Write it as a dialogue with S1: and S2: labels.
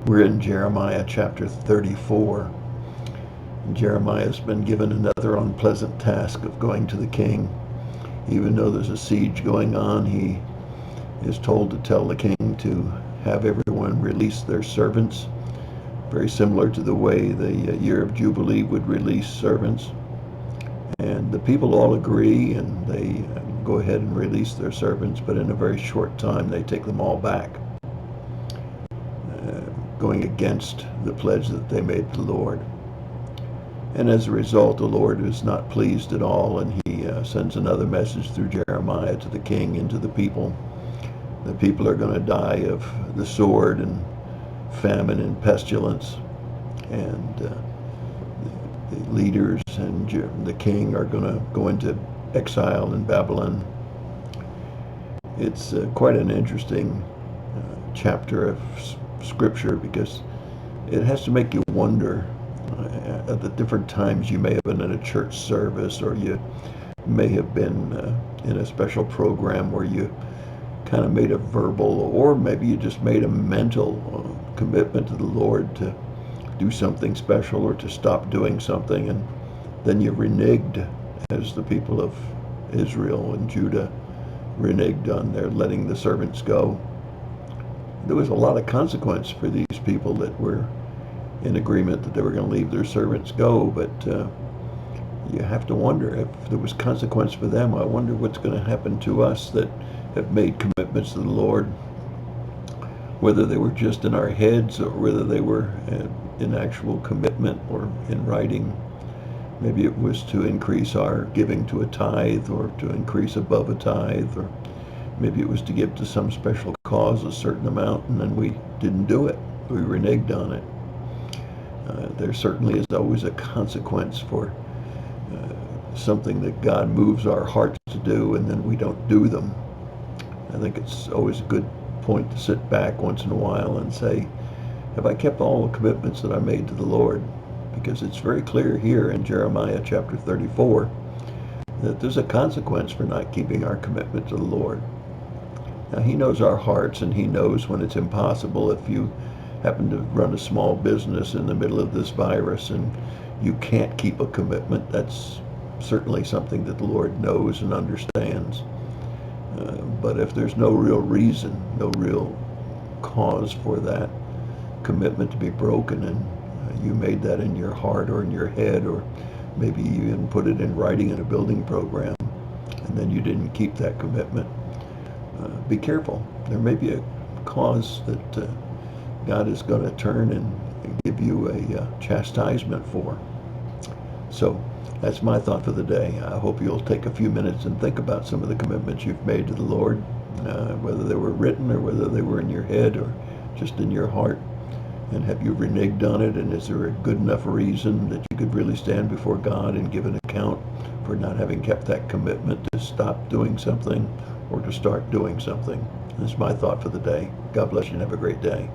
S1: We're in Jeremiah chapter 34. Jeremiah's been given another unpleasant task of going to the king. Even though there's a siege going on, he is told to tell the king to have everyone release their servants, very similar to the way the year of Jubilee would release servants. And the people all agree, and they go ahead and release their servants, but in a very short time they take them all back, going against the pledge that they made to the Lord. And as a result, the Lord is not pleased at all, and he sends another message through Jeremiah to the king and to the people. The people are going to die of the sword and famine and pestilence, and the leaders and the king are going to go into exile in Babylon. It's quite an interesting chapter of Scripture, because it has to make you wonder at the different times you may have been in a church service, or you may have been in a special program where you kind of made a verbal, or maybe you just made a mental commitment to the Lord to do something special or to stop doing something, and then you reneged, as the people of Israel and Judah reneged on their letting the servants go. There was a lot of consequence for these people that were in agreement that they were going to leave their servants go, but you have to wonder, if there was consequence for them, I wonder what's going to happen to us that have made commitments to the Lord, whether they were just in our heads or whether they were in actual commitment or in writing. Maybe it was to increase our giving to a tithe, or to increase above a tithe, or maybe it was to give to some special cause a certain amount, and then we didn't do it. We reneged on it. There certainly is always a consequence for something that God moves our hearts to do, and then we don't do them. I think it's always a good point to sit back once in a while and say, have I kept all the commitments that I made to the Lord? Because it's very clear here in Jeremiah chapter 34 that there's a consequence for not keeping our commitment to the Lord. Now, he knows our hearts, and he knows when it's impossible. If you happen to run a small business in the middle of this virus and you can't keep a commitment, that's certainly something that the Lord knows and understands. But if there's no real reason, no real cause for that commitment to be broken, and you made that in your heart or in your head, or maybe you even put it in writing in a building program, and then you didn't keep that commitment, be careful. There may be a cause that God is going to turn and give you a chastisement for. So that's my thought for the day. I hope you'll take a few minutes and think about some of the commitments you've made to the Lord, whether they were written or whether they were in your head or just in your heart. And have you reneged on it? And is there a good enough reason that you could really stand before God and give an account for not having kept that commitment to stop doing something or to start doing something? That's my thought for the day. God bless you and have a great day.